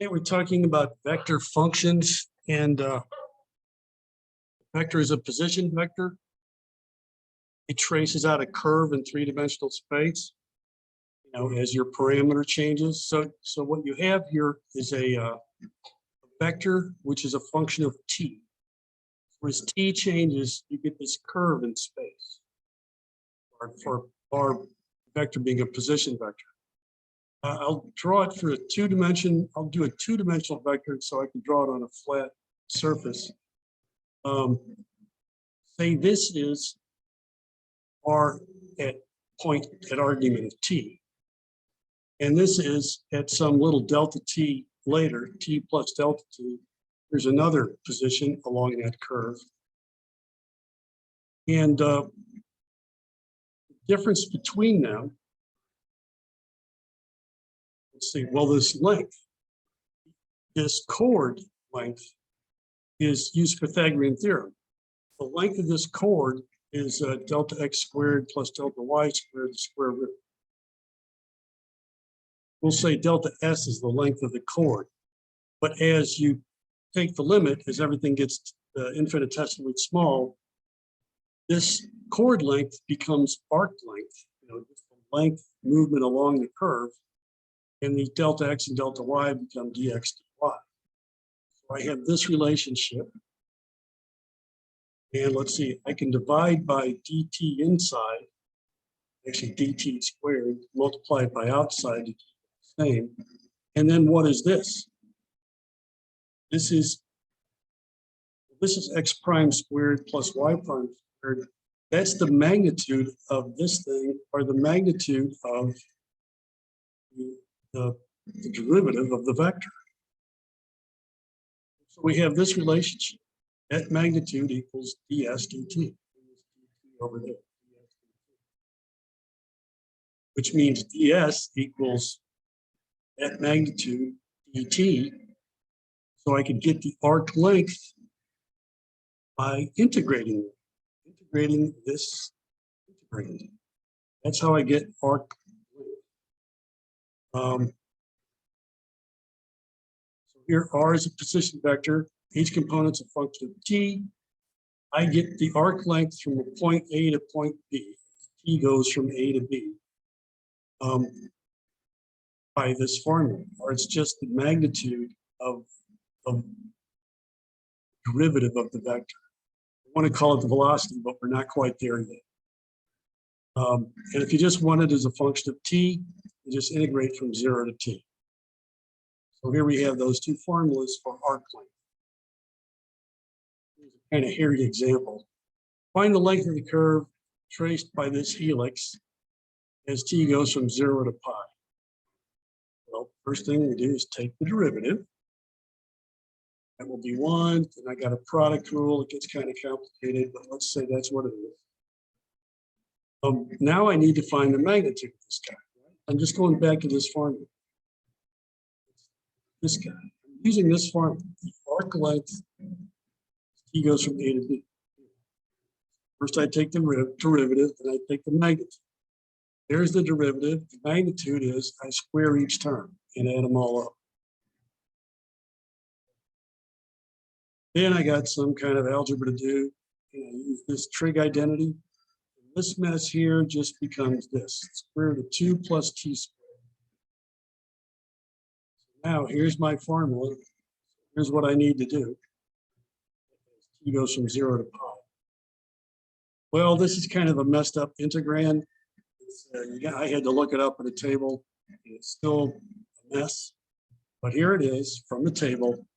Today we're talking about vector functions, and vector is a position vector. It traces out a curve in three-dimensional space, as your parameter changes. So what you have here is a vector, which is a function of t. As t changes, you get this curve in space, for our vector being a position vector. I'll draw it for a two-dimension. I'll do a two-dimensional vector so I can draw it on a flat surface. Say this is r at argument of t. And this is at some little delta t later, t plus delta t. There's another position along that curve. And the difference between them, let's see, well, this length, this chord length is used Pythagorean theorem. The length of this chord is delta x squared plus delta y squared, the square root. We'll say delta s is the length of the chord. But as you take the limit, as everything gets infinitesimally small, this chord length becomes arc length, just the length movement along the curve, and the delta x and delta y become dx dy. So I have this relationship, and let's see, I can divide by dt inside, actually dt squared, multiply it by outside to keep it the same. And then what is this? This is x prime squared plus y prime squared. That's the magnitude of this thing, or the magnitude of the derivative of the vector. So we have this relationship. That magnitude equals ds dt over there, which means ds equals that magnitude dt. So I could get the arc length by integrating this. That's how I get arc length. So here r is a position vector. Each component's a function of t. I get the arc length from point A to point B. T goes from A to B by this formula, or it's just the magnitude of derivative of the vector. I want to call it the velocity, but we're not quite there yet. And if you just want it as a function of t, you just integrate from 0 to t. So here we have those two formulas for arc length. Here's a kind of hairy example. Find the length of the curve traced by this helix as t goes from 0 to pi. Well, first thing we do is take the derivative. That will be 1, and I got a product rule. It gets kind of complicated, but let's say that's what it is. Now I need to find the magnitude of this guy. Right? I'm just going back to this formula. This guy. I'm using this formula. The arc length, t goes from A to B. First I take the derivative, then I take the magnitude. There's the derivative. The magnitude is I square each term and add them all up. Then I got some kind of algebra to do. Use this trig identity. This mess here just becomes this. Square root of 2 plus t squared. Now here's my formula. Here's what I need to do. T goes from 0 to pi. Well, this is kind of a messed up integrand. I had to look it up at a table. It's still a mess. But here it is from the table.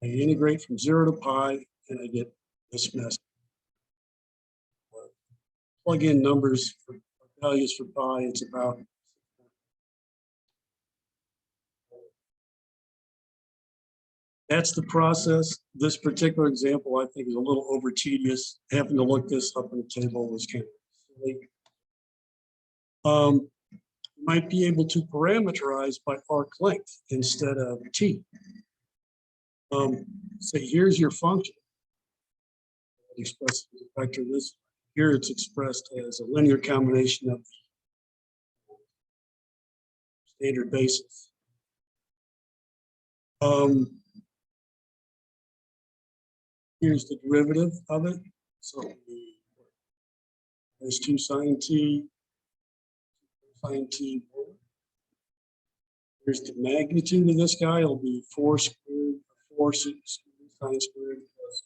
I integrate from 0 to pi, and I get this mess. Plug in numbers for values for pi. It's about. That's the process. This particular example, I think, is a little over tedious. Having to look this up on the table was kind of silly. You might be able to parameterize by arc length instead of t. So here's your function. Expressed as a vector. This here it's expressed as a linear combination of the standard basis. Here's the derivative of it. So there's 2 sine t, sine t. Here's the magnitude of this guy. It'll be 4 squared, 4 sine squared plus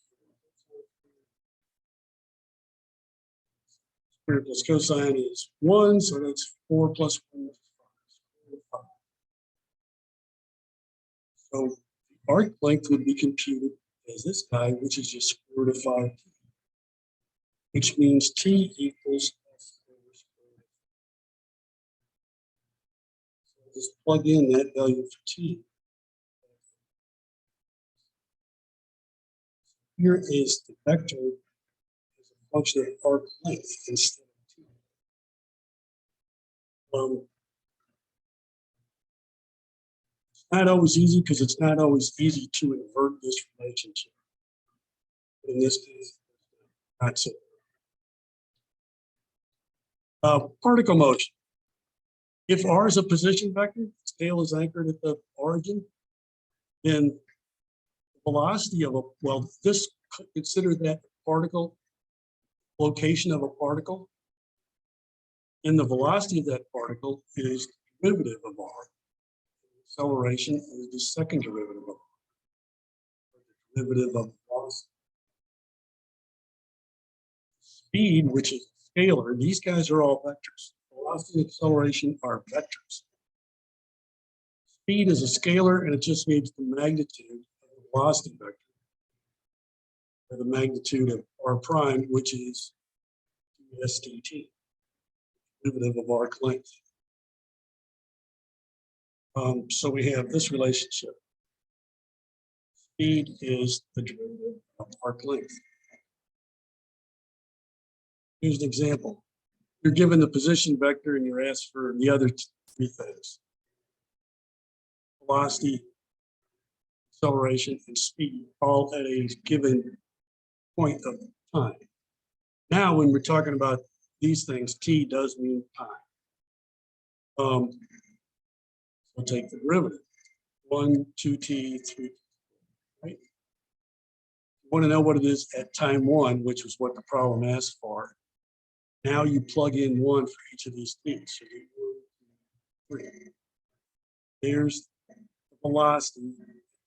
squared plus cosine is 1, so that's 4 plus 1 is 5. So the arc length would be computed as this guy, which is just square root of 5t, which means t equals s squared. So just plug in that value for t. Here is the vector as a function of arc length instead of t. It's not always easy because it's not always easy to invert this relationship. But in this case, not so. Particle motion. If r is a position vector, scale is anchored at the origin, then the velocity of consider that particle, location of a particle, and the velocity of that particle is the derivative of r. Acceleration is the second derivative of r. The derivative of velocity. Speed, which is scalar, these guys are all vectors. Velocity and acceleration are vectors. Speed is a scalar, and it just means the magnitude of the velocity vector, or the magnitude of r prime, which is s dt, derivative of arc length. So we have this relationship. Speed is the derivative of arc length. Here's an example. You're given the position vector and you're asked for the other 3 things: velocity, acceleration, and speed, all at a given point of time. Now, when we're talking about these things, t does mean time. We'll take the derivative. 1, 2t, 3, right? You want to know what it is at time 1, which was what the problem asked for. Now you plug in 1 for each of these things. So you 1, 2, 3. There's the velocity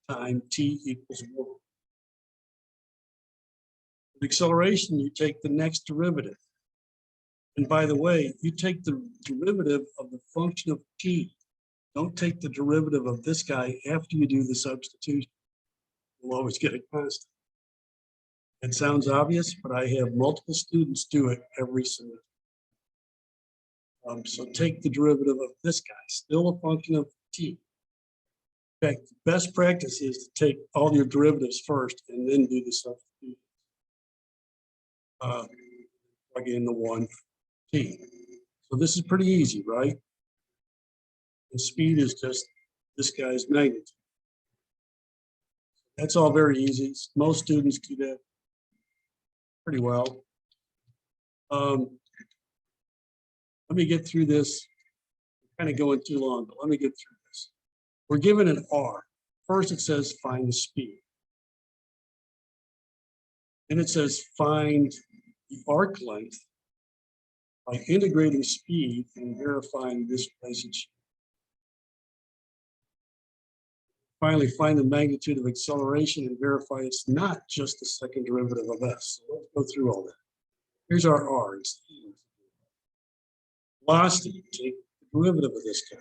time t equals 1. With acceleration, you take the next derivative. And by the way, you take the derivative of the function of t. Don't take the derivative of this guy after you do the substitution. You'll always get a constant. It sounds obvious, but I have multiple students do it every semester. So take the derivative of this guy, still a function of t. In fact, the best practice is to take all your derivatives first and then do the substitution. Plug in the 1t. So this is pretty easy, right? The speed is just this guy's magnitude. That's all very easy. Most students do that pretty well. Let me get through this. I'm kind of going too long, but let me get through this. We're given an r. First, it says find the speed. Then it says find the arc length by integrating speed and verifying this relationship. Finally, find the magnitude of acceleration and verify it's not just the second derivative of s. So let's go through all that. Here's our r. It's velocity. Take the derivative of this guy.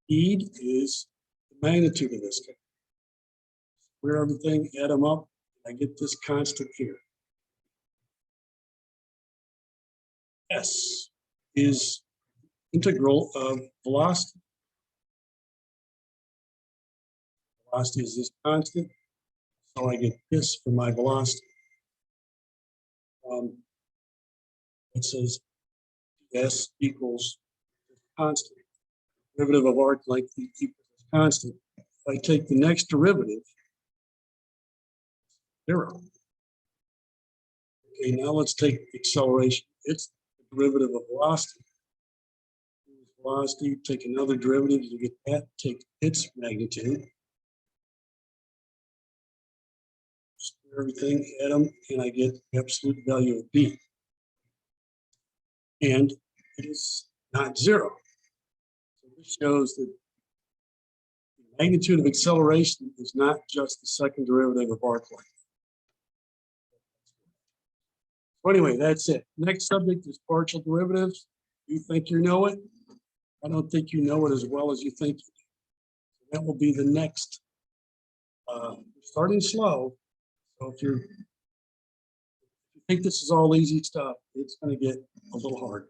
Speed is the magnitude of this guy. Square everything, add them up, I get this constant here. S is integral of velocity. Velocity is this constant, so I get this for my velocity. It says S equals constant. Derivative of arc length equals constant. If I take the next derivative, 0. Okay, now let's take acceleration. It's the derivative of velocity. velocity, take another derivative to get that, take its magnitude. Square everything, add them, and I get the absolute value of B. And it is not zero. So this shows that the magnitude of acceleration is not just the second derivative of arc length. So anyway, that's it. Next subject is partial derivatives. You think you know it? I don't think you know it as well as you think you do. That will be the next. Starting slow. So if you think this is all easy stuff, it's going to get a little hard.